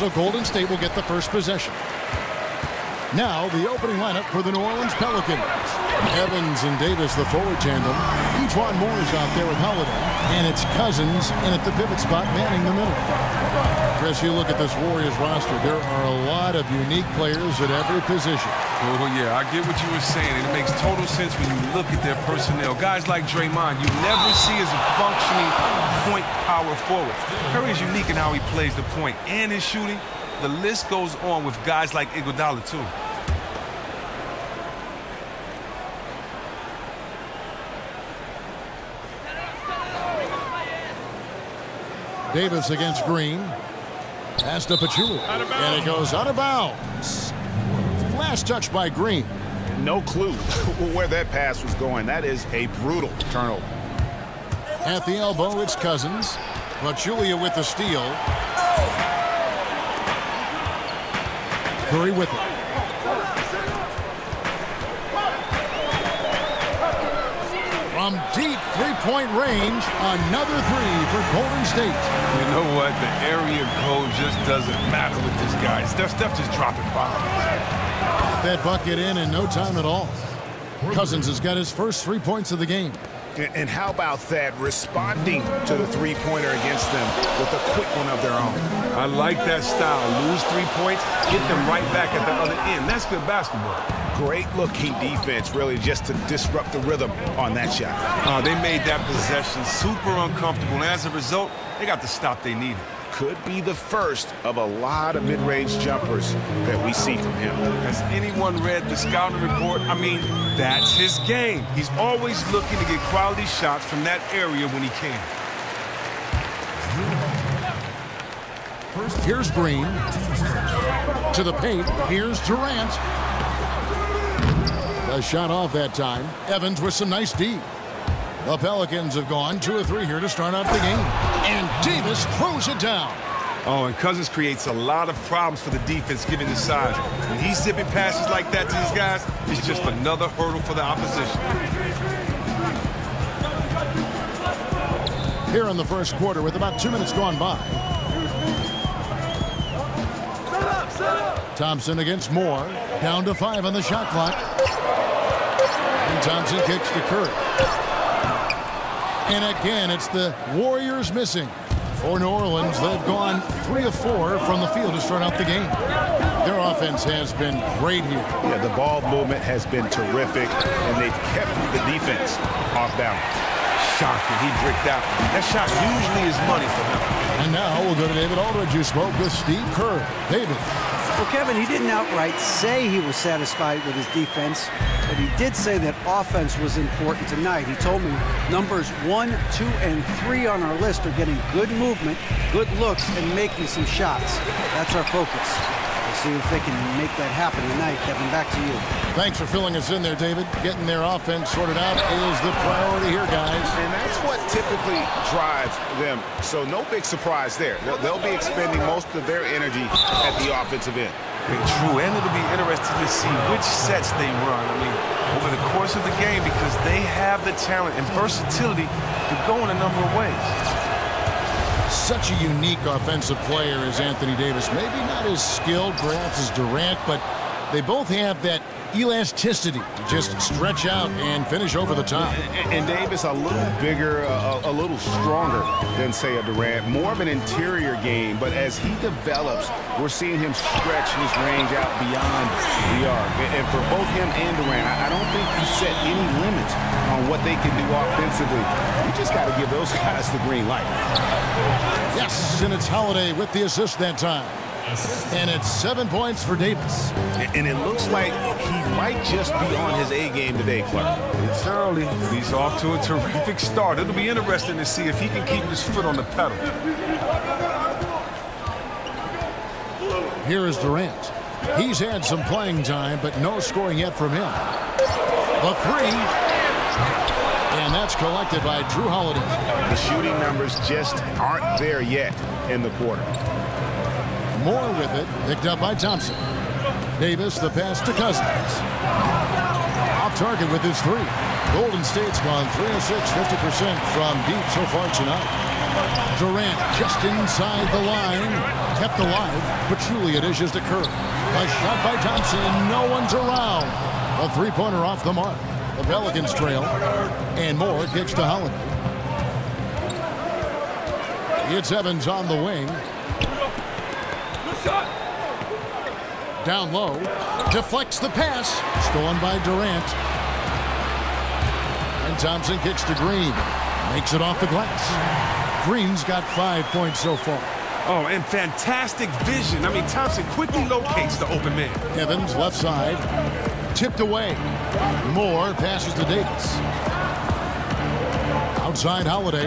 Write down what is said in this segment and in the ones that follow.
So Golden State will get the first possession. Now the opening lineup for the New Orleans Pelicans. Evans and Davis, the forward tandem. Ejuan Moore is out there with Holiday. And it's Cousins in at the pivot spot, manning the middle. Chris, you look at this Warriors roster. There are a lot of unique players at every position. Oh, yeah, I get what you were saying. It makes total sense when you look at their personnel. Guys like Draymond, you never see as a functioning point power forward. Curry is unique in how he plays the point and his shooting. The list goes on with guys like Iguodala, too. Davis against Green. Pass to Pachulia. And it goes out of bounds. Last touch by Green. No clue where that pass was going. That is a brutal turnover. At the elbow, it's Cousins. Pachulia with the steal. Curry with it. From deep three-point range, another three for Golden State. You know what? The area code just doesn't matter with this guy. Steph just dropping bombs. That bucket in no time at all. Cousins has got his first 3 points of the game. And how about that, responding to the three-pointer against them with a quick one of their own. I like that style. Lose 3 points, get them right back at the other end. That's good basketball. Great-looking defense, really, just to disrupt the rhythm on that shot. They made that possession super uncomfortable, and as a result, they got the stop they needed. Could be the first of a lot of mid-range jumpers that we see from him. Has anyone read the scouting report? I mean, that's his game. He's always looking to get quality shots from that area when he can. Here's Green. To the paint. Here's Durant. A shot off that time. Evans with some nice D. The Pelicans have gone 2 of 3 here to start out the game. And Davis throws it down. Oh, and Cousins creates a lot of problems for the defense given his size. When he's zipping passes like that to these guys, it's just another hurdle for the opposition. Here in the first quarter with about 2 minutes gone by. Thompson against Moore. Down to 5 on the shot clock. And Thompson kicks to Curry. And again, it's the Warriors missing. For New Orleans, they've gone 3 of 4 from the field to start out the game. Their offense has been great here. Yeah, the ball movement has been terrific, and they've kept the defense off balance. Shocking, he bricked out. That shot usually is money for him. And now we'll go to David Aldridge, who spoke with Steve Kerr. David. Well, Kevin, he didn't outright say he was satisfied with his defense, but he did say that offense was important tonight. He told me numbers 1, 2, and 3 on our list are getting good movement, good looks, and making some shots. That's our focus. We'll see if they can make that happen tonight. Kevin, back to you. Thanks for filling us in there, David. Getting their offense sorted out is the priority here, guys. And that's what typically drives them. So no big surprise there. They'll be expending most of their energy at the offensive end. True, and it'll be interesting to see which sets they run. I mean, over the course of the game, because they have the talent and versatility to go in a number of ways. Such a unique offensive player as Anthony Davis. Maybe not as skilled, perhaps, as Durant, but they both have that elasticity to just stretch out and finish over the top. And Davis a little bigger, a little stronger than, say, a Durant. More of an interior game, but as he develops, we're seeing him stretch his range out beyond the arc. And for both him and Durant, I don't think he set any limits on what they can do offensively. You just got to give those guys the green light. Yes, and it's Holiday with the assist that time. And it's 7 points for Davis. And it looks like he might just be on his A game today, Clark. It's early. He's off to a terrific start. It'll be interesting to see if he can keep his foot on the pedal. Here is Durant. He's had some playing time, but no scoring yet from him. The 3. And that's collected by Drew Holiday. The shooting numbers just aren't there yet in the quarter. Moore with it, picked up by Thompson. Davis, the pass to Cousins. Off target with his 3. Golden State's gone 3 of 6, 50% from deep so far tonight. Durant just inside the line. Kept alive. Pachulia dishes to Curry. A shot by Thompson. No one's around. A three-pointer off the mark. The Pelicans trail. And Moore kicks to Holiday. It's Evans on the wing. Down low. Deflects the pass. Stolen by Durant. And Thompson kicks to Green. Makes it off the glass. Green's got 5 points so far. Oh, and fantastic vision. I mean, Thompson quickly locates the open man. Evans left side. Tipped away. Moore passes to Davis. Outside Holiday.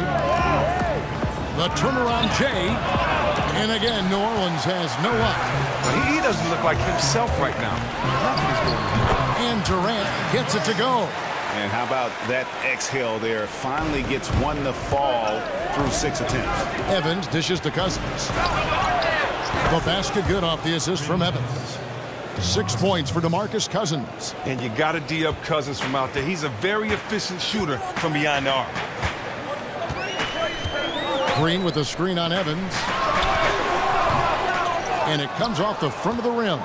The turnaround Jay. And again, New Orleans has no luck. Well, he doesn't look like himself right now. Nothing is going on. And Durant gets it to go. And how about that exhale there? Finally gets one to fall through 6 attempts. Evans dishes to Cousins. The basket good off the assist from Evans. 6 points for DeMarcus Cousins. And you got to D-up Cousins from out there. He's a very efficient shooter from behind the arc. Green with a screen on Evans. And it comes off the front of the rim.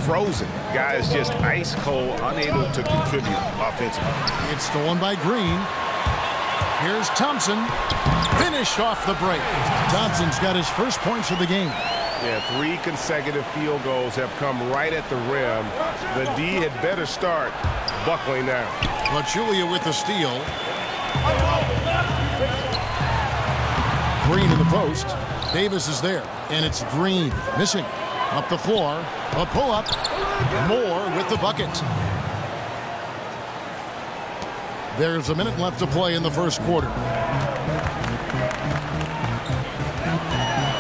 Frozen. Guys just ice cold, unable to contribute offensively. It's stolen by Green. Here's Thompson. Finished off the break. Thompson's got his first points of the game. Yeah, 3 consecutive field goals have come right at the rim. The D had better start buckling now. Pachulia with the steal. Green in the post. Davis is there. And it's Green missing. Up the floor. A pull-up. Moore with the bucket. There's a minute left to play in the first quarter.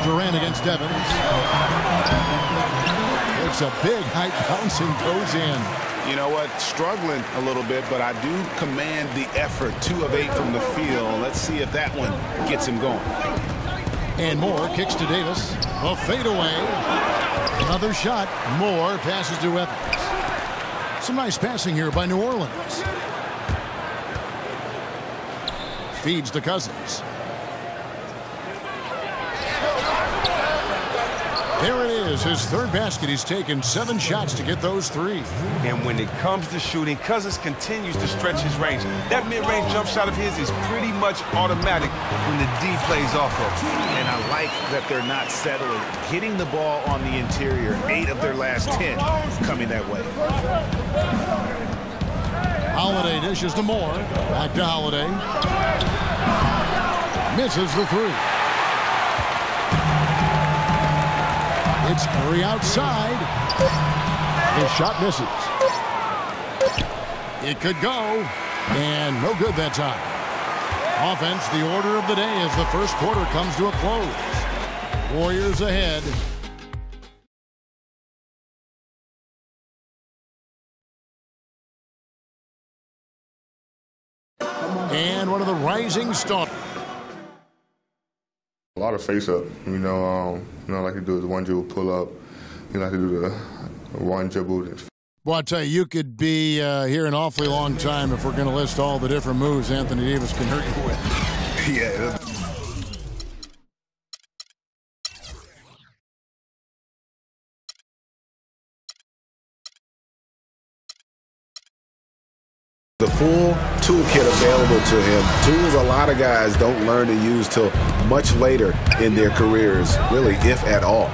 Durant against Evans. It's a big height bounce and goes in. You know what? Struggling a little bit, but I do command the effort. 2 of 8 from the field. Let's see if that one gets him going. And Moore kicks to Davis. A fadeaway. Another shot. Moore passes to Evans. Some nice passing here by New Orleans. Feeds to Cousins. There it is, his third basket. He's taken 7 shots to get those 3. And when it comes to shooting, Cousins continues to stretch his range. That mid-range jump shot of his is pretty much automatic when the D plays off of. And I like that they're not settling. Hitting the ball on the interior, 8 of their last 10 coming that way. Holiday dishes to Moore. Back to Holiday. Misses the 3. It's Curry outside. The shot misses. It could go. And no good that time. Offense, the order of the day as the first quarter comes to a close. Warriors ahead. And one of the rising stars. A lot of face-up, like to do the one dribble pull-up. You like to do the one dribble. Well, I tell you, you could be here an awfully long time if we're going to list all the different moves Anthony Davis can hurt you with. Yeah. The full toolkit available to him. Tools a lot of guys don't learn to use till much later in their careers, really, if at all.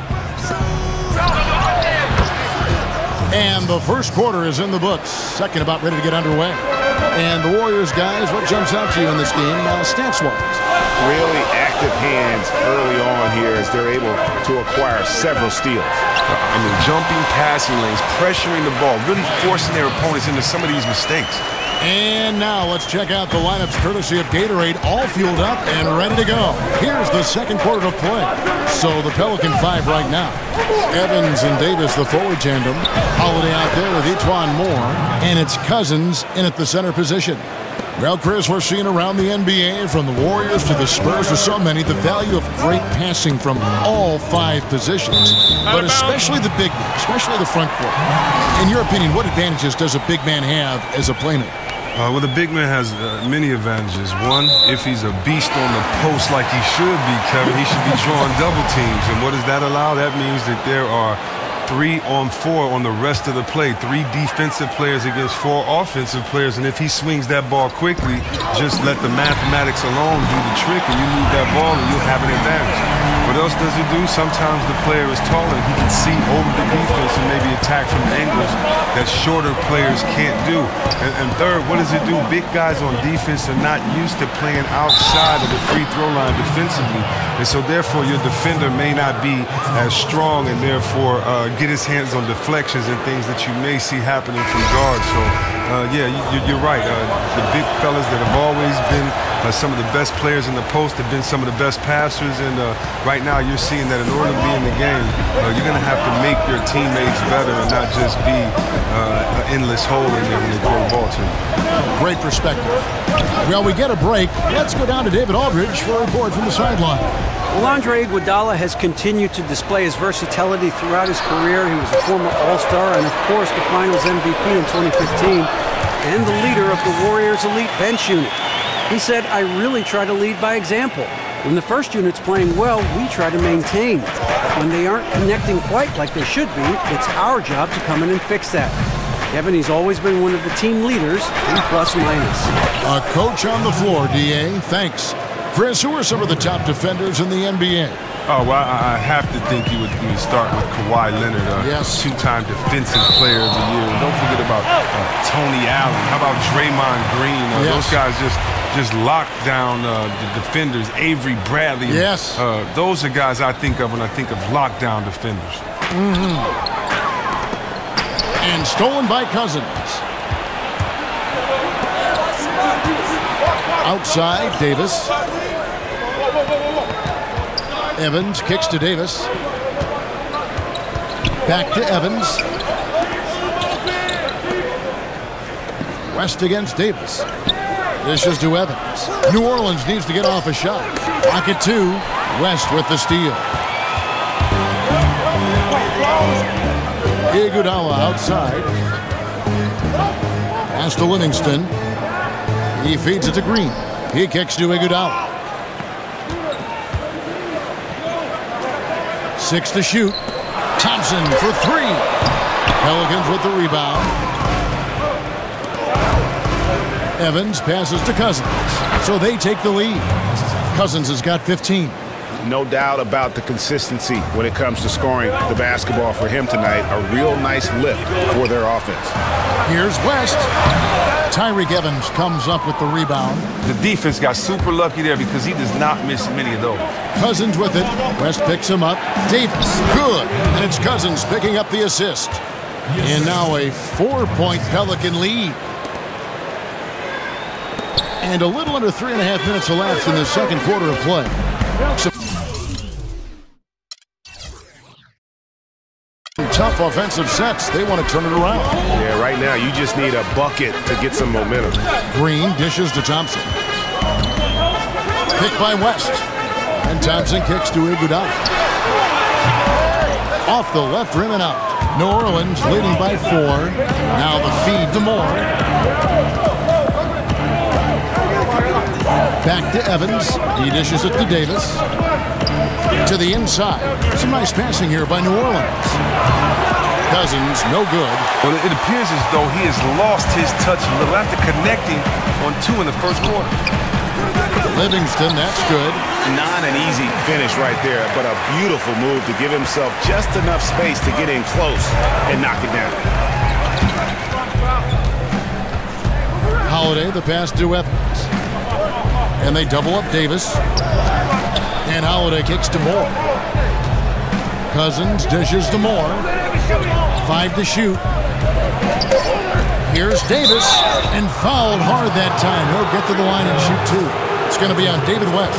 And the first quarter is in the books. Second about ready to get underway. And the Warriors, guys, what jumps out to you in this game, stats-wise? Really active hands early on here as they're able to acquire several steals. I mean, jumping passing lanes, pressuring the ball, really forcing their opponents into some of these mistakes. And now let's check out the lineups courtesy of Gatorade, all fueled up and ready to go. Here's the second quarter to play. So the Pelican 5 right now. Evans and Davis, the forward tandem. Holiday out there with Etuan Moore. And it's Cousins in at the center position. Well, Chris, we're seeing around the NBA, from the Warriors to the Spurs to so many, the value of great passing from all 5 positions, but especially the big men, especially the front court. In your opinion, what advantages does a big man have as a playmaker? Well, the big man has many advantages. One, if he's a beast on the post like he should be, Kevin, he should be drawing double teams. And what does that allow? That means that there are 3 on 4 on the rest of the play. 3 defensive players against 4 offensive players. And if he swings that ball quickly, just let the mathematics alone do the trick, and you move that ball and you'll have an advantage. What else does it do? Sometimes the player is taller and he can see over the defense and maybe attack from angles that shorter players can't do. And third, what does it do? Big guys on defense are not used to playing outside of the free throw line defensively. And so therefore your defender may not be as strong and therefore get his hands on deflections and things that you may see happening from guards. So yeah, you're right. The big fellas that have always been some of the best players in the post have been some of the best passers, and right now you're seeing that in order to be in the game, you're going to have to make your teammates better and not just be an endless hole in there when they throw the ball to you. Great perspective. Well, we get a break. Let's go down to David Aldridge for a report from the sideline. Well, Andre Iguodala has continued to display his versatility throughout his career. He was a former All-Star and, of course, the Finals MVP in 2015 and the leader of the Warriors' elite bench unit. He said, "I really try to lead by example. When the first unit's playing well, we try to maintain. When they aren't connecting quite like they should be, it's our job to come in and fix that." Kevin, he's always been one of the team leaders in plus-minus. A coach on the floor, D.A. Thanks. Chris, who are some of the top defenders in the NBA? Oh, well, I have to think you would start with Kawhi Leonard, yes, 2-time defensive player of the year. Don't forget about Tony Allen. How about Draymond Green? Yes. Those guys just lock down the defenders. Avery Bradley. Yes. Those are guys I think of when I think of lockdown defenders. And stolen by Cousins. Outside, Davis. Evans kicks to Davis. Back to Evans. West against Davis. This is to Evans. New Orleans needs to get off a shot. Pocket 2. West with the steal. Iguodala outside. Pass to Livingston. He feeds it to Green. He kicks to Iguodala. 6 to shoot. Thompson for 3. Pelicans with the rebound. Evans passes to Cousins. So they take the lead. Cousins has got 15. No doubt about the consistency when it comes to scoring the basketball for him tonight. A real nice lift for their offense. Here's West. Tyreke Evans comes up with the rebound. The defense got super lucky there because he does not miss many of those. Cousins with it. West picks him up. Davis, good. And it's Cousins picking up the assist. And now a 4-point Pelican lead. And a little under 3.5 minutes elapsed in the second quarter of play. Tough offensive sets. They want to turn it around. Yeah, right now you just need a bucket to get some momentum. Green dishes to Thompson. Picked by West. And Thompson kicks to Iguodala. Off the left rim and out. New Orleans leading by 4. Now the feed to Moore. Back to Evans. He dishes it to Davis. To the inside. Some nice passing here by New Orleans. Cousins, no good. Well, it appears as though he has lost his touch a little after connecting on 2 in the first quarter. Livingston, that's good. Not an easy finish right there, but a beautiful move to give himself just enough space to get in close and knock it down. Holiday, the pass to Evans. And they double up Davis. And Holiday kicks to Moore. Cousins dishes to Moore. 5 to shoot. Here's Davis. And fouled hard that time. He'll get to the line and shoot 2. It's going to be on David West.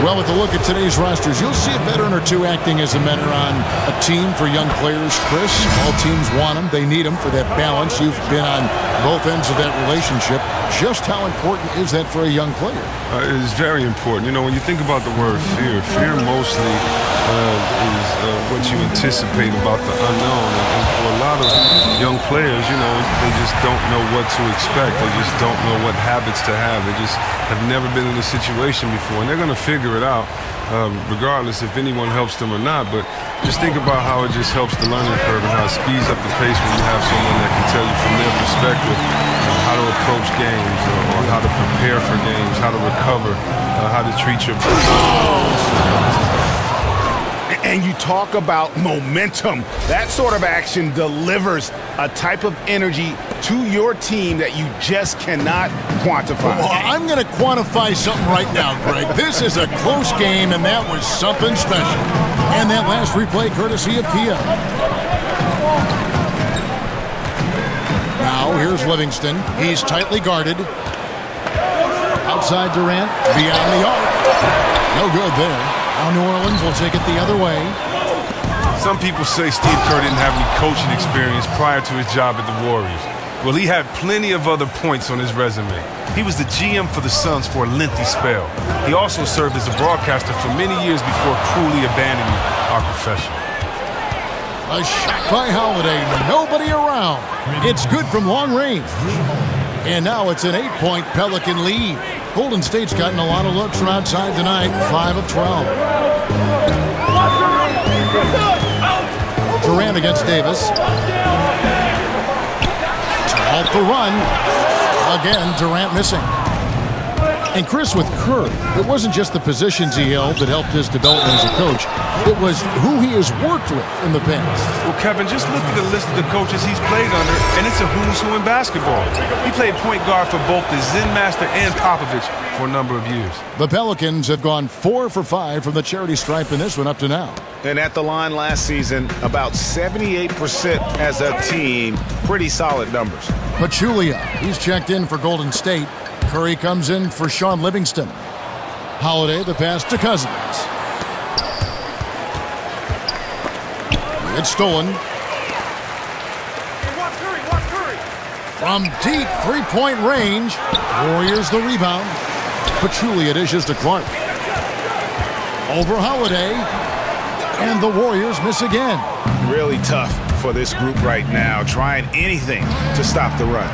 Well, with a look at today's rosters, you'll see a veteran or two acting as a mentor on a team for young players. Chris, all teams want them. They need them for that balance. You've been on both ends of that relationship. Just how important is that for a young player? It is very important. You know, when you think about the word fear, fear mostly is what you anticipate about the unknown. And for a lot of young players, you know, they just don't know what to expect. They just don't know what habits to have. They just have never been in a situation before, and they're going to figure it out, regardless if anyone helps them or not. But just think about how it just helps the learning curve and how it speeds up the pace when you have someone that can tell you from their perspective how to approach games or how to prepare for games, how to recover, how to treat your And you talk about momentum. That sort of action delivers a type of energy to your team that you just cannot quantify. Well, I'm going to quantify something right now, Greg. This is a close game, and that was something special. And that last replay courtesy of Kia. Now, here's Livingston. He's tightly guarded. Outside Durant, beyond the arc. No good there. Now New Orleans will take it the other way. Some people say Steve Kerr didn't have any coaching experience prior to his job at the Warriors. Well, he had plenty of other points on his resume. He was the GM for the Suns for a lengthy spell. He also served as a broadcaster for many years before cruelly abandoning our profession. A shot by Holiday. Nobody around. It's good from long range. And now it's an 8-point Pelican lead. Golden State's gotten a lot of looks from outside tonight, 5 of 12. Durant against Davis. To halt the run. Again, Durant missing. And Chris, with Kerr, it wasn't just the positions he held that helped his development as a coach. It was who he has worked with in the past. Well, Kevin, just look at the list of the coaches he's played under, and it's a who's who in basketball. He played point guard for both the Zen Master and Popovich for a number of years. The Pelicans have gone 4 for 5 from the charity stripe in this one up to now. And at the line last season, about 78% as a team. Pretty solid numbers. Pachulia, he's checked in for Golden State. Curry comes in for Sean Livingston. Holiday, the pass to Cousins. It's stolen. From deep three-point range. Warriors the rebound. Pachulia dishes to Clark. Over Holiday. And the Warriors miss again. Really tough for this group right now, trying anything to stop the run.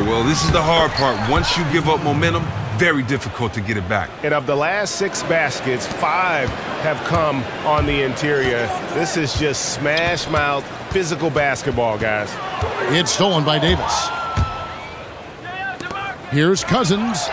Well, this is the hard part. Once you give up momentum, very difficult to get it back. And of the last 6 baskets, 5 have come on the interior. This is just smash-mouth, physical basketball, guys. It's stolen by Davis. Here's Cousins.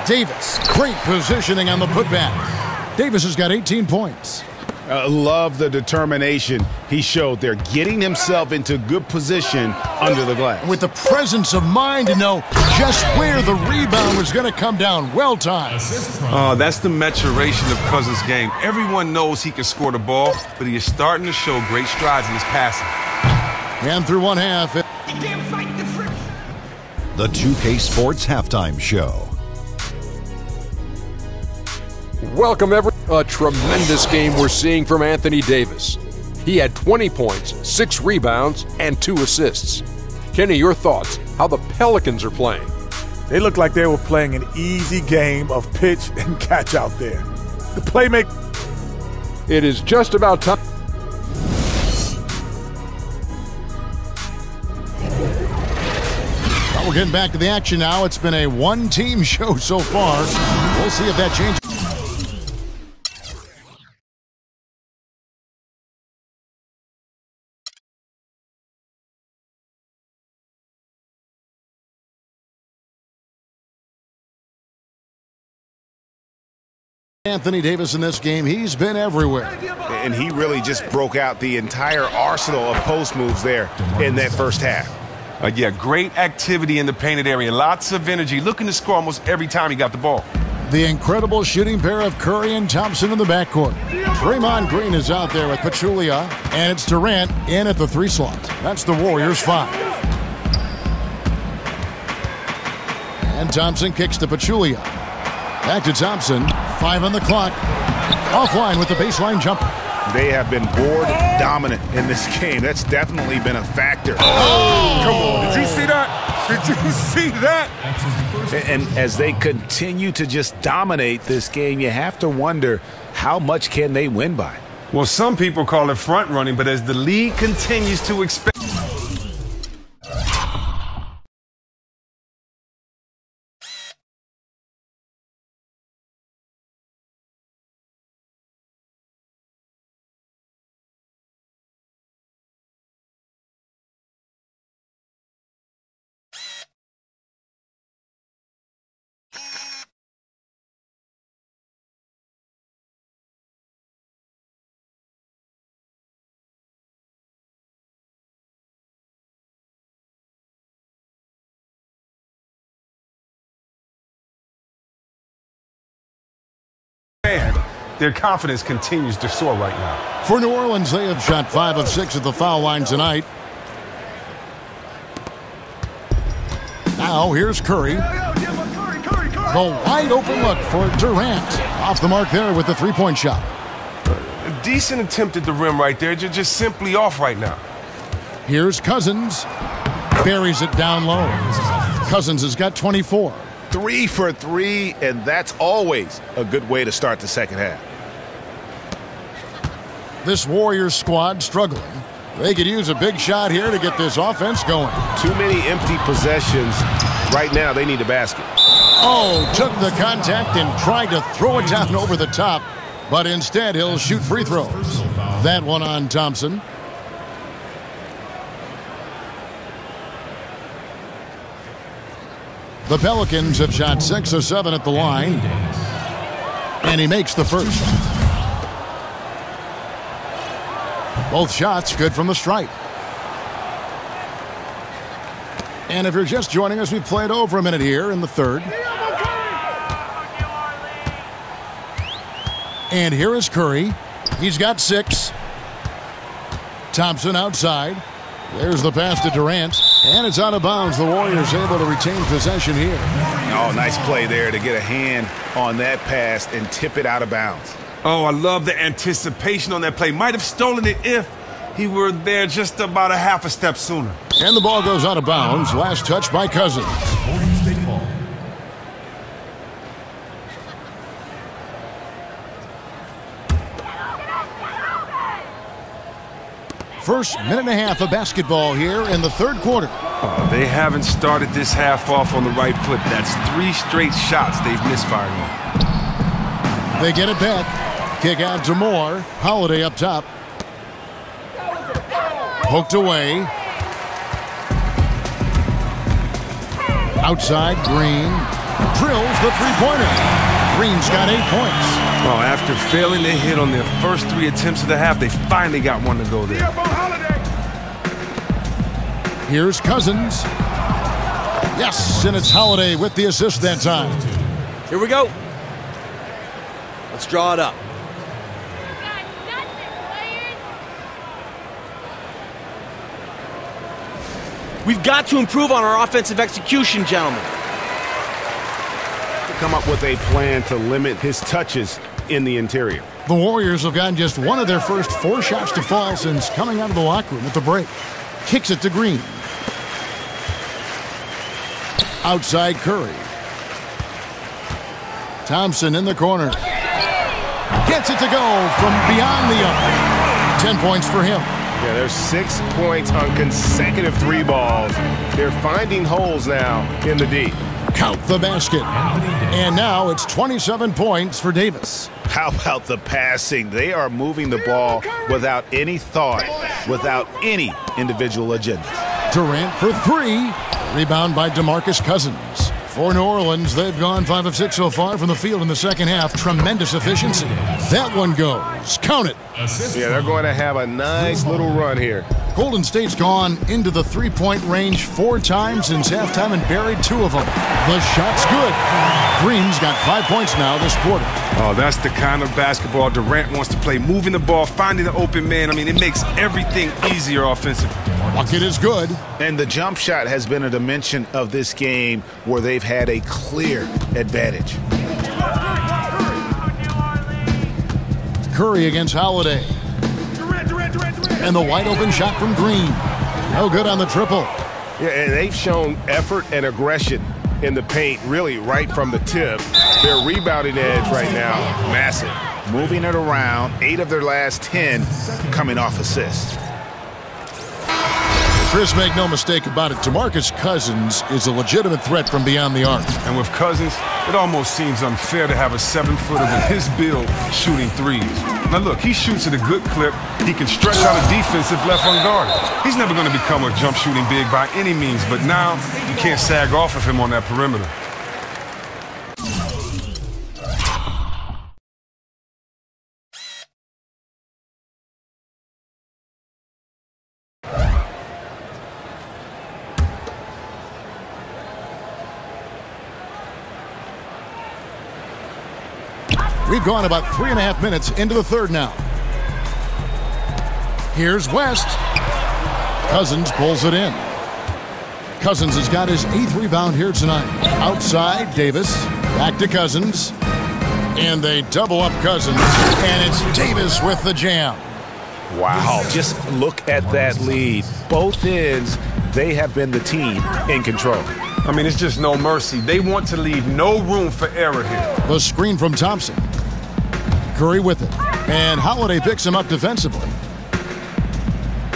Davis, great positioning on the putback. Davis has got 18 points. Love the determination he showed there, getting himself into good position under the glass. With the presence of mind to know just where the rebound was going to come down. Well timed. That's the maturation of Cousins' game. Everyone knows he can score the ball, but he is starting to show great strides in his passing. And through one half. The 2K Sports Halftime Show. Welcome, everyone. A tremendous game we're seeing from Anthony Davis. He had 20 points, 6 rebounds, and 2 assists. Kenny, your thoughts? How the Pelicans are playing? They looked like they were playing an easy game of pitch and catch out there. The playmaker. It is just about time. Well, we're getting back to the action now. It's been a one-team show so far. We'll see if that changes. Anthony Davis in this game, he's been everywhere. And he really just broke out the entire arsenal of post moves there in that first half. Yeah, great activity in the painted area. Lots of energy, looking to score almost every time he got the ball. The incredible shooting pair of Curry and Thompson in the backcourt. Draymond Green is out there with Pachulia, and it's Durant in at the 3 slot. That's the Warriors' 5. And Thompson kicks to Pachulia. Back to Thompson. 5 on the clock. Offline with the baseline jumper. They have been board dominant in this game. That's definitely been a factor. Oh, come on. Did you see that? Did you see that? And as they continue to just dominate this game, you have to wonder, how much can they win by? Well, some people call it front running, but as the league continues to expand. Their confidence continues to soar right now. For New Orleans, they have shot 5 of 6 at the foul line tonight. Now here's Curry. The wide open look for Durant. Off the mark there with the three-point shot. A decent attempt at the rim right there. Just simply off right now. Here's Cousins. Buries it down low. Cousins has got 24. 3 for 3, and that's always a good way to start the second half. This Warriors squad struggling. They could use a big shot here to get this offense going. Too many empty possessions. Right now, they need a basket. Oh, took the contact and tried to throw it down over the top, but instead he'll shoot free throws. That one on Thompson. The Pelicans have shot 6 of 7 at the line, and he makes the first. Both shots good from the stripe. And if you're just joining us, we've played over a minute here in the third. And here is Curry. He's got 6. Thompson outside. There's the pass to Durant, and it's out of bounds. The Warriors able to retain possession here. Oh, nice play there to get a hand on that pass and tip it out of bounds. Oh, I love the anticipation on that play. Might have stolen it if he were there just about a half a step sooner. And the ball goes out of bounds. Last touch by Cousins. First minute and a half of basketball here in the third quarter. They haven't started this half off on the right foot. That's 3 straight shots they've misfired on. They get it back. Kick out to Moore. Holiday up top. Poked away. Outside, Green. Drills the three-pointer. Green's got 8 points. Well, after failing to hit on their first 3 attempts of the half, they finally got one to go there. Here's Cousins. Yes, and it's Holiday with the assist that time. Here we go. Let's draw it up. We've got to improve on our offensive execution, gentlemen. Come up with a plan to limit his touches in the interior. The Warriors have gotten just one of their first 4 shots to fall since coming out of the locker room at the break. Kicks it to Green. Outside Curry. Thompson in the corner. Gets it to go from beyond the arc. 10 points for him. Yeah, there's 6 points on consecutive 3 balls. They're finding holes now in the D. Count the basket. And now it's 27 points for Davis. How about the passing? They are moving the ball without any thought, without any individual agenda. Durant for 3. Rebound by DeMarcus Cousins. For New Orleans, they've gone 5 of 6 so far from the field in the second half. Tremendous efficiency. That one goes. Count it. Yeah, they're going to have a nice little run here. Golden State's gone into the three-point range 4 times since halftime and buried 2 of them. The shot's good. Green's got 5 points now this quarter. Oh, that's the kind of basketball Durant wants to play. Moving the ball, finding the open man. I mean, it makes everything easier offensively. Bucket is good. And the jump shot has been a dimension of this game where they've had a clear advantage. Curry against Holiday. And the wide open shot from Green. No good on the triple. Yeah, and they've shown effort and aggression in the paint, really right from the tip. Their rebounding edge right now, massive. Moving it around, 8 of their last 10 coming off assists. Chris, make no mistake about it, DeMarcus Cousins is a legitimate threat from beyond the arc. And with Cousins, it almost seems unfair to have a 7-footer with his build shooting threes. Now look, he shoots at a good clip. He can stretch out a defense if left unguarded. He's never going to become a jump shooting big by any means, but now you can't sag off of him on that perimeter. We've gone about 3.5 minutes into the third now. Here's West. Cousins pulls it in. Cousins has got his 8th rebound here tonight. Outside, Davis. Back to Cousins. And they double up Cousins. And it's Davis with the jam. Wow, just look at that lead. Both ends, they have been the team in control. I mean, it's just no mercy. They want to leave no room for error here. The screen from Thompson. Curry with it. And Holiday picks him up defensively.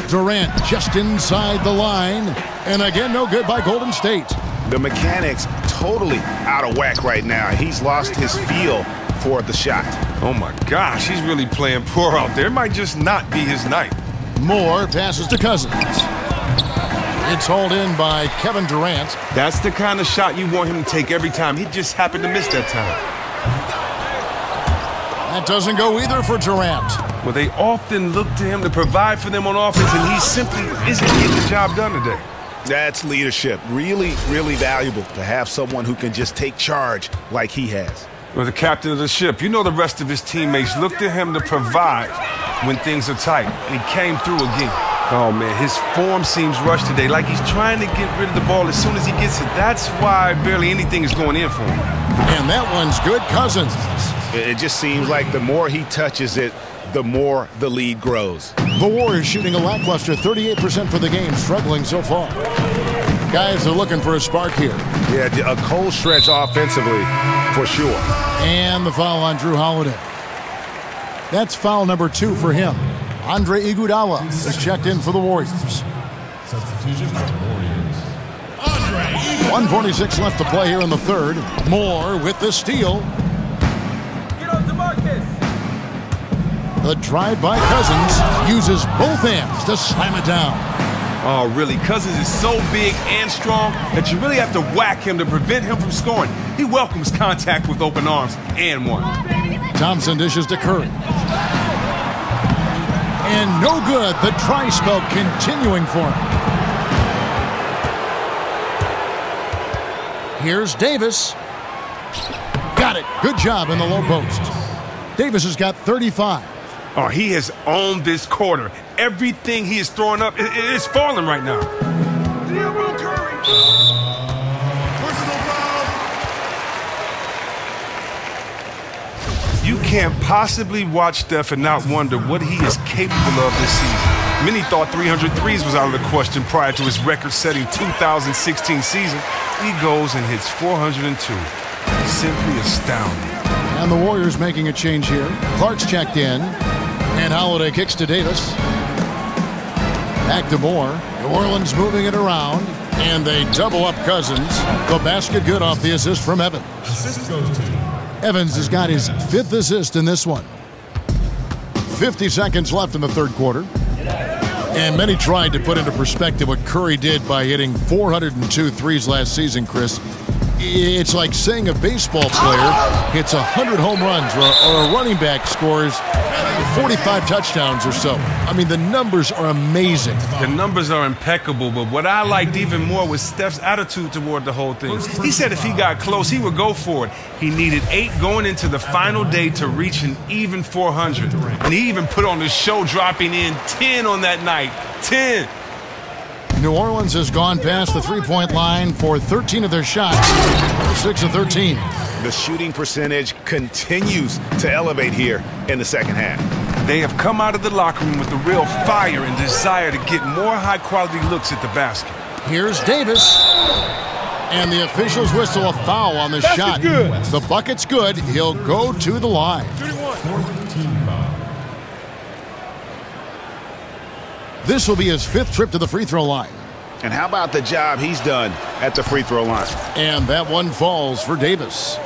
Durant just inside the line. And again, no good by Golden State. The mechanics totally out of whack right now. He's lost his feel for the shot. Oh my gosh, he's really playing poor out there. It might just not be his night. Moore passes to Cousins. It's hauled in by Kevin Durant. That's the kind of shot you want him to take every time. He just happened to miss that time. That doesn't go either for Durant. Well, they often look to him to provide for them on offense, and he simply isn't getting the job done today. That's leadership. Really, really valuable to have someone who can just take charge like he has. Well, the captain of the ship, you know the rest of his teammates look to him to provide when things are tight. And he came through again. Oh, man, his form seems rushed today, like he's trying to get rid of the ball as soon as he gets it. That's why barely anything is going in for him. And that one's good. Cousins. It just seems like the more he touches it, the more the lead grows. The Warriors shooting a lackluster 38% for the game, struggling so far. Guys are looking for a spark here. Yeah, a cold stretch offensively, for sure. And the foul on Drew Holiday. That's foul number 2 for him. Andre Iguodala is checked in for the Warriors. Substitution for the Warriors. Andre Iguodala. 1:46 left to play here in the third. Moore with the steal. Get on DeMarcus. The drive by Cousins uses both hands to slam it down. Oh, really? Cousins is so big and strong that you really have to whack him to prevent him from scoring. He welcomes contact with open arms and one. Thompson dishes to Curry. And no good. The try spell continuing for him. Here's Davis. Got it. Good job in the low post. Davis has got 35. Oh, he has owned this quarter. Everything he is throwing up is falling right now. You can't possibly watch Steph and not wonder what he is capable of this season. Many thought 300 threes was out of the question prior to his record-setting 2016 season. He goes and hits 402. Simply astounding. And the Warriors making a change here. Clark's checked in. And Holiday kicks to Davis. Back to Moore. New Orleans moving it around. And they double up Cousins. The basket good off the assist from Evans. Assist goes to Evans has got his 5th assist in this one. 50 seconds left in the third quarter. And many tried to put into perspective what Curry did by hitting 402 threes last season, Chris. It's like saying a baseball player hits 100 home runs or a running back scores 45 touchdowns or so. I mean, the numbers are amazing. The numbers are impeccable, but what I liked even more was Steph's attitude toward the whole thing. He said if he got close, he would go for it. He needed 8 going into the final day to reach an even 400. And he even put on the show, dropping in 10 on that night. 10. New Orleans has gone past the three-point line for 13 of their shots. 6 of 13. The shooting percentage continues to elevate here in the second half. They have come out of the locker room with a real fire and desire to get more high-quality looks at the basket. Here's Davis. And the officials whistle a foul on the shot. Good. The bucket's good. He'll go to the line. This will be his 5th trip to the free throw line. And how about the job he's done at the free throw line? And that one falls for Davis.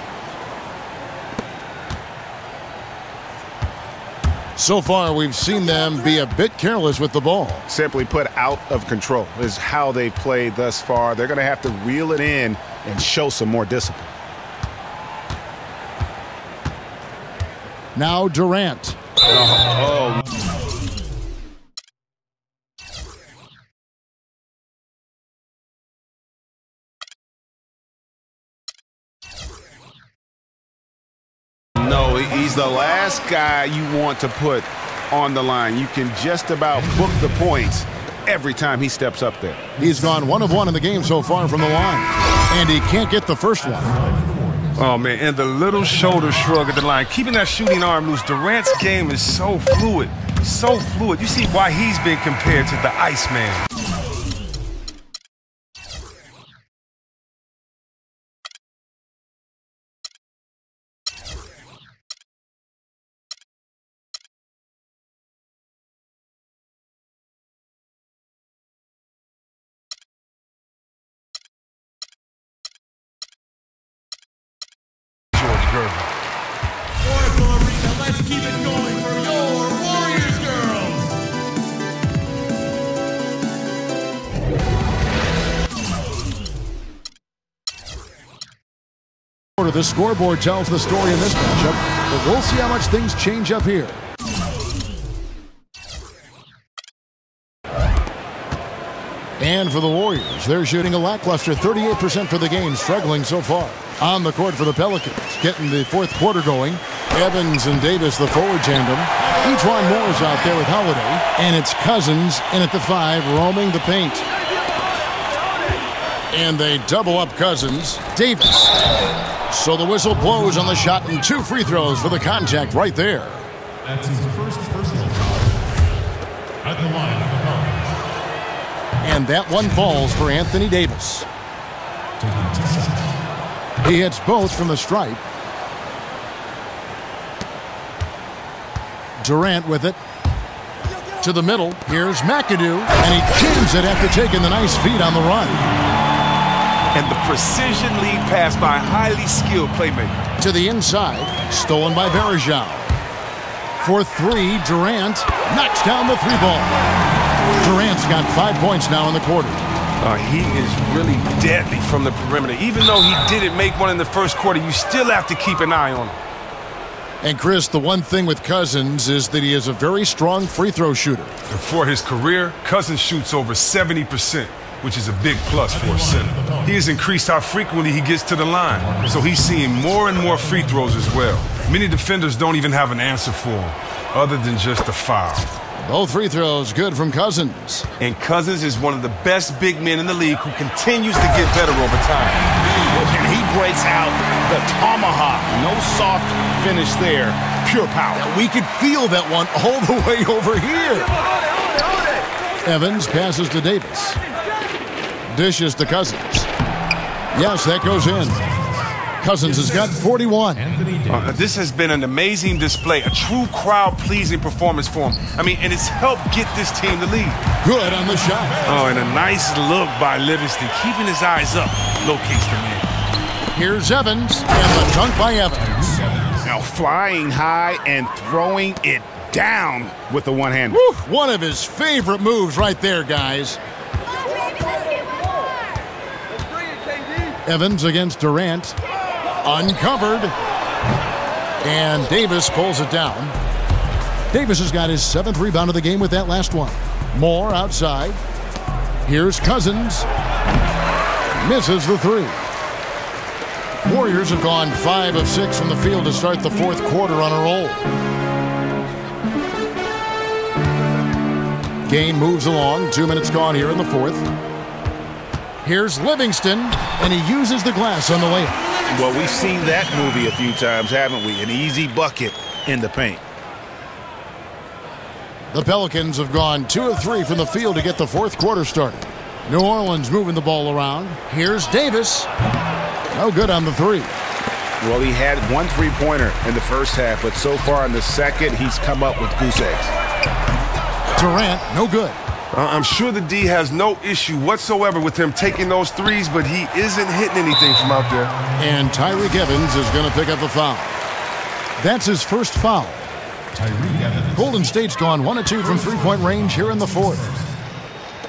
So far, we've seen them be a bit careless with the ball. Simply put, out of control is how they've played thus far. They're going to have to reel it in and show some more discipline. Now Durant. Oh. No, he's the last guy you want to put on the line. You can just about book the points every time he steps up there. He's gone 1 of 1 in the game so far from the line. And he can't get the first one. Oh, man, and the little shoulder shrug at the line. Keeping that shooting arm loose. Durant's game is so fluid. So fluid. You see why he's been compared to the Iceman. Oracle Arena, let's keep it going for your Warriors girls. The scoreboard tells the story in this matchup, but we'll see how much things change up here. And for the Warriors, they're shooting a lackluster 38% for the game, struggling so far. On the court for the Pelicans, getting the 4th quarter going. Evans and Davis, the forward tandem. Ejuan Moore's out there with Holiday. And it's Cousins in at the 5, roaming the paint. And they double up Cousins. Davis. So the whistle blows on the shot and 2 free throws for the contact right there. That's his first personal foul at the line of the Pelicans. And that one falls for Anthony Davis. Taking 2 shots. He hits both from the stripe. Durant with it. To the middle. Here's McAdoo. And he jams it after taking the nice feed on the run. And the precision lead pass by a highly skilled playmaker. To the inside. Stolen by Varejao. For 3, Durant knocks down the 3-ball. Durant's got 5 points now in the quarter. He is really deadly from the perimeter. Even though he didn't make one in the first quarter, you still have to keep an eye on him. And Chris, the one thing with Cousins is that he is a very strong free throw shooter. And for his career, Cousins shoots over 70%, which is a big plus for a center. He has increased how frequently he gets to the line, so he's seeing more and more free throws as well. Many defenders don't even have an answer for him, other than just a foul. Both free throws good from Cousins. And Cousins is one of the best big men in the league who continues to get better over time. And he breaks out the tomahawk. No soft finish there. Pure power. We could feel that one all the way over here. Evans passes to Davis. Dishes to Cousins. Yes, that goes in. Cousins has got 41. This has been an amazing display, a true crowd-pleasing performance for him. I mean, and it's helped get this team the lead. Good on the shot. Oh, and a nice look by Livingston, keeping his eyes up. Locates the man. Here's Evans, and the dunk by Evans. Now flying high and throwing it down with the one-hander. One of his favorite moves right there, guys. Evans against Durant. Uncovered. And Davis pulls it down. Davis has got his 7th rebound of the game with that last one. Moore outside. Here's Cousins. Misses the 3. Warriors have gone 5 of 6 from the field to start the 4th quarter on a roll. Game moves along. 2 minutes gone here in the 4th. Here's Livingston, and he uses the glass on the layup. Well, we've seen that movie a few times, haven't we? An easy bucket in the paint. The Pelicans have gone 2 of 3 from the field to get the fourth quarter started. New Orleans moving the ball around. Here's Davis. No good on the three. Well, he had 1 3-pointer in the first half, but so far in the second, he's come up with goose eggs. Durant, no good. I'm sure the D has no issue whatsoever with him taking those threes, but he isn't hitting anything from out there. And Tyreek Evans is going to pick up the foul. That's his first foul. Golden State's gone 1 of 2 from three-point range here in the fourth.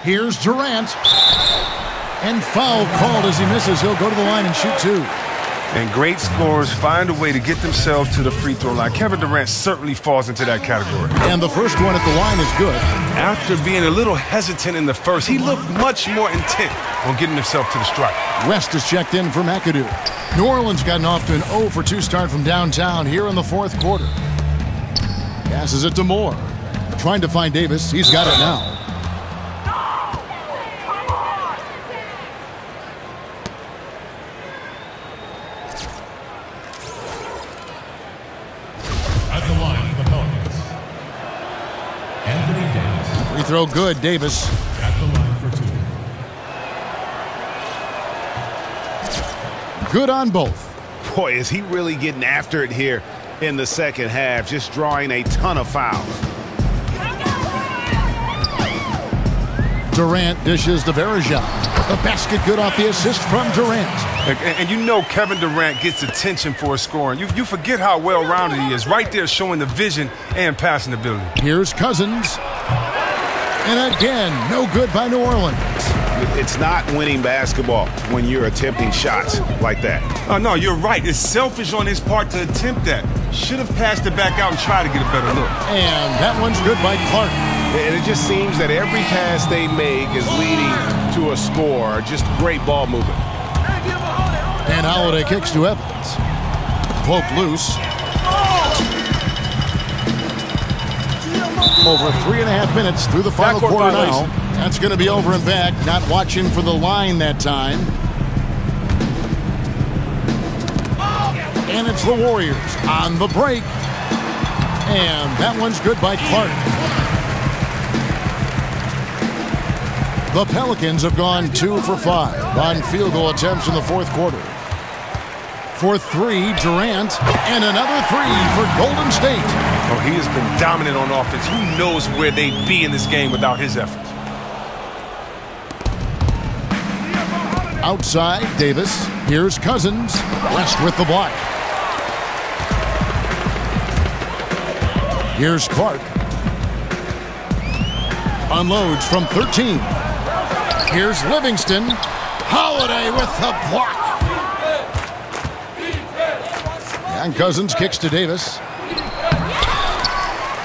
Here's Durant. And foul called as he misses. He'll go to the line and shoot 2. And great scorers find a way to get themselves to the free throw line. Kevin Durant certainly falls into that category. And the first one at the line is good. After being a little hesitant in the first, he looked much more intent on getting himself to the strike. West is checked in for McAdoo. New Orleans gotten off to an 0 for 2 start from downtown here in the fourth quarter. Passes it to Moore. Trying to find Davis. He's got it now. Free throw good, Davis. At the line for 2. Good on both. Boy, is he really getting after it here in the second half, just drawing a ton of fouls. Durant dishes to Bergeron. The basket good off the assist from Durant. And you know Kevin Durant gets attention for his scoring. You forget how well-rounded he is. Right there showing the vision and passing ability. Here's Cousins. And again, no good by New Orleans. It's not winning basketball when you're attempting shots like that. Oh, no, you're right. It's selfish on his part to attempt that. Should have passed it back out and tried to get a better look. And that one's good by Clark. And it just seems that every pass they make is leading to a score. Just great ball movement. And Holiday kicks to Evans. Poked loose. Over 3.5 minutes through the final quarter now. That's going to be over and back. Not watching for the line that time. And it's the Warriors on the break. And that one's good by Clark. The Pelicans have gone 2 for 5 on field goal attempts in the fourth quarter. For 3, Durant, and another 3 for Golden State. Oh, he has been dominant on offense. Who knows where they'd be in this game without his efforts? Outside, Davis. Here's Cousins. West with the block. Here's Clark. Unloads from 13. Here's Livingston. Holiday with the block. And Cousins kicks to Davis.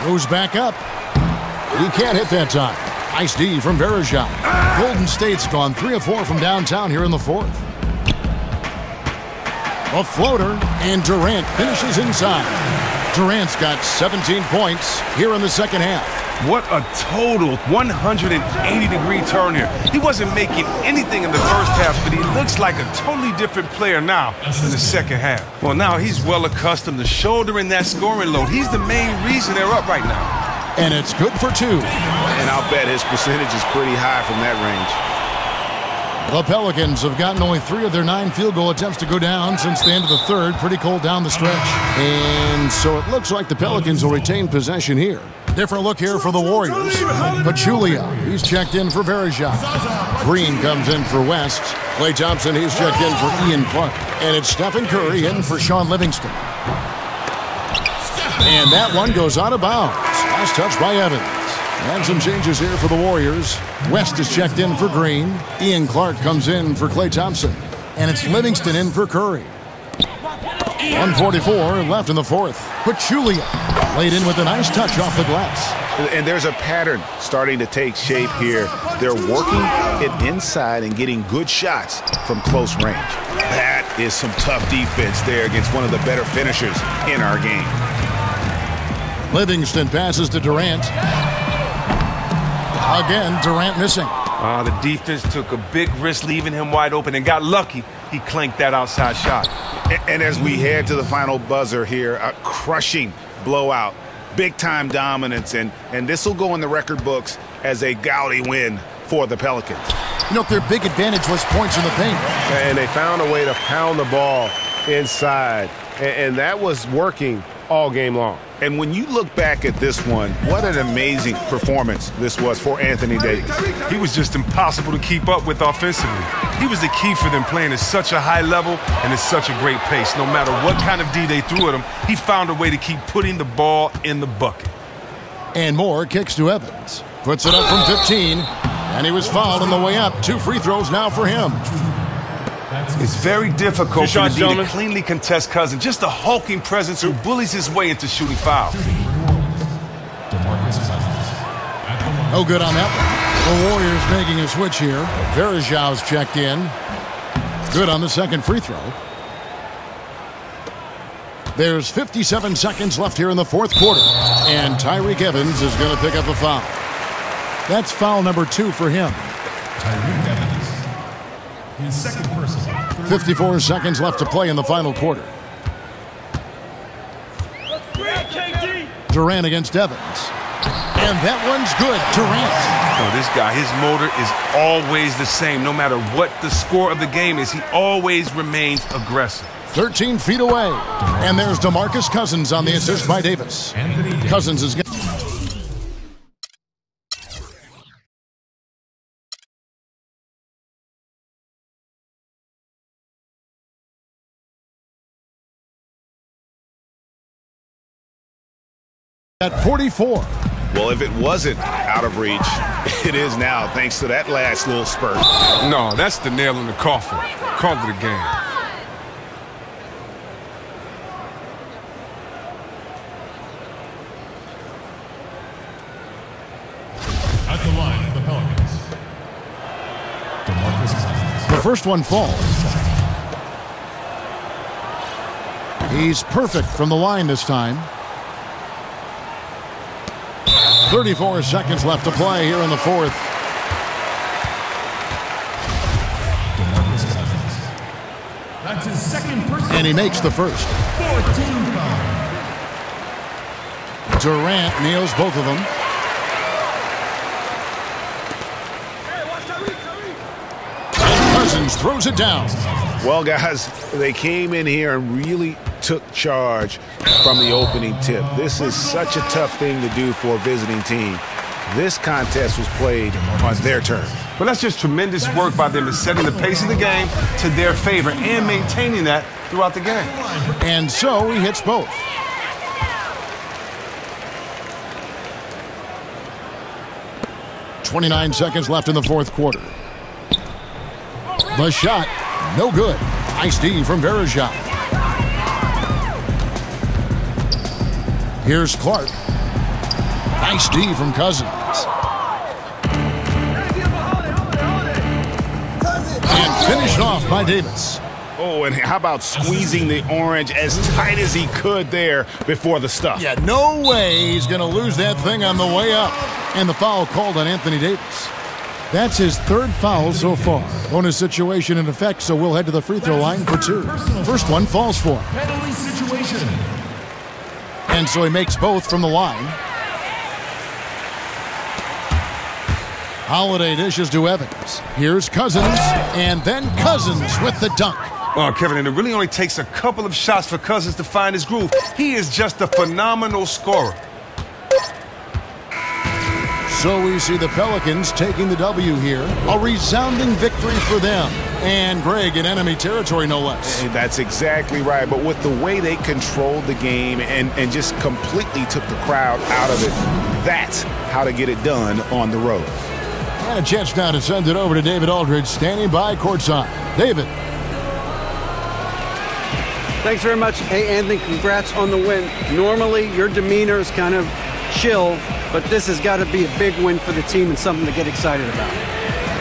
Goes back up. He can't hit that time. Nice D from Bergeron. Golden State's gone 3 of 4 from downtown here in the fourth. A floater, and Durant finishes inside. Durant's got 17 points here in the second half. What a total 180-degree turn here. He wasn't making anything in the first half, but he looks like a totally different player now in the second half. Well, now he's well accustomed to shouldering that scoring load. He's the main reason they're up right now. And it's good for 2. And I'll bet his percentage is pretty high from that range. The Pelicans have gotten only 3 of their 9 field goal attempts to go down since the end of the third. Pretty cold down the stretch. And so it looks like the Pelicans will retain possession here. Different look here for the Warriors. Pachulia, he's checked in for Bergeron. Green comes in for West. Klay Thompson, he's checked in for Ian Clark. And it's Stephen Curry in for Sean Livingston. And that one goes out of bounds. Last touch by Evans. And some changes here for the Warriors. West is checked in for Green. Ian Clark comes in for Klay Thompson. And it's Livingston in for Curry. 1:44 left in the fourth. Pachulia laid in with a nice touch off the glass. And there's a pattern starting to take shape here. They're working it inside and getting good shots from close range. That is some tough defense there against one of the better finishers in our game. Livingston passes to Durant. Again, Durant missing. The defense took a big risk leaving him wide open and got lucky. He clanked that outside shot. And as we head to the final buzzer here, a crushing blowout, big-time dominance, and this will go in the record books as a gaudy win for the Pelicans. You know, their big advantage was points in the paint. And they found a way to pound the ball inside, and that was working all game long. And when you look back at this one, what an amazing performance this was for Anthony Davis. He was just impossible to keep up with offensively. He was the key for them playing at such a high level and at such a great pace. No matter what kind of D they threw at him, he found a way to keep putting the ball in the bucket. And Moore kicks to Evans. Puts it up from 15, and he was fouled on the way up. 2 free throws now for him. It's very difficult for the D to cleanly contest Cousins. Just a hulking presence who bullies his way into shooting fouls. No good on that one. The Warriors making a switch here. Verjau's checked in. Good on the second free throw. There's 57 seconds left here in the fourth quarter. And Tyreke Evans is going to pick up a foul. That's foul number 2 for him. Tyreke Evans, his second personal. 54 seconds left to play in the final quarter. Durant against Evans. And that one's good. Durant. Oh, this guy, his motor is always the same. No matter what the score of the game is, he always remains aggressive. 13 feet away. And there's DeMarcus Cousins on the assist by Davis. Cousins is getting... at 44. Well, if it wasn't out of reach, it is now, thanks to that last little spurt. No, that's the nail in the coffin. Call it a game. At the line of the Pelicans, DeMarcus Cousins. The first one falls. He's perfect from the line this time. 34 seconds left to play here in the fourth. DeMarcus Cousins. That's his second personal. And he makes the first. 14 foul. Durant nails both of them. And Cousins throws it down. Well, guys, they came in here and really took charge from the opening tip. This is such a tough thing to do for a visiting team. This contest was played on their turn. Well, that's just tremendous work by them in setting the pace of the game to their favor and maintaining that throughout the game. And so he hits both. .29 seconds left in the fourth quarter. The shot, no good. Nice D from Verjau. Here's Clark. Nice D from Cousins. And finished off by Davis. Oh, and how about squeezing the orange as tight as he could there before the stuff? Yeah, no way he's going to lose that thing on the way up. And the foul called on Anthony Davis. That's his third foul so far. Bonus situation in effect, so we'll head to the free throw line for 2. First one falls for him. Penalty situation. And so he makes both from the line. Holiday dishes to Evans. Here's Cousins, and then Cousins with the dunk. Oh, Kevin, and it really only takes a couple of shots for Cousins to find his groove. He is just a phenomenal scorer. So we see the Pelicans taking the W here. A resounding victory for them. And Greg in enemy territory, no less. That's exactly right. But with the way they controlled the game and just completely took the crowd out of it, that's how to get it done on the road. And a chance now to send it over to David Aldridge, standing by courtside. David. Thanks very much. Hey, Anthony, congrats on the win. Normally, your demeanor is kind of chill, but this has got to be a big win for the team and something to get excited about.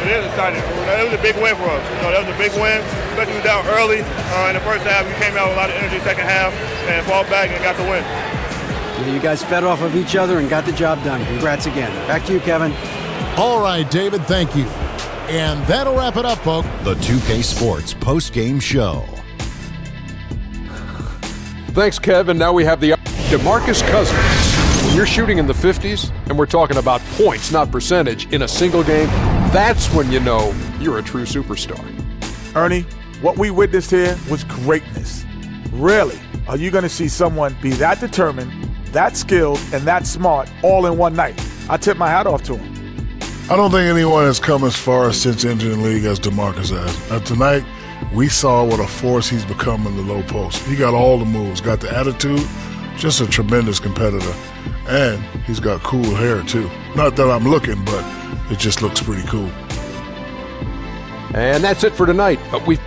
It is exciting. It was a big win for us. That was a big win, especially we were down early in the first half. We came out with a lot of energy second half and fought back and got the win. Yeah, you guys fed off of each other and got the job done. Congrats again. Back to you, Kevin. All right, David, thank you. And that'll wrap it up, folks. The 2K Sports post-game show. Thanks, Kevin. Now we have the DeMarcus Cousins. When you're shooting in the 50s, and we're talking about points, not percentage, in a single game, that's when you know you're a true superstar. Ernie, what we witnessed here was greatness. Rarely are you going to see someone be that determined, that skilled, and that smart all in one night. I tip my hat off to him. I don't think anyone has come as far since entering the league as DeMarcus has. Tonight, we saw what a force he's become in the low post. He got all the moves, got the attitude, just a tremendous competitor. And he's got cool hair, too. Not that I'm looking, but it just looks pretty cool. And that's it for tonight. But we've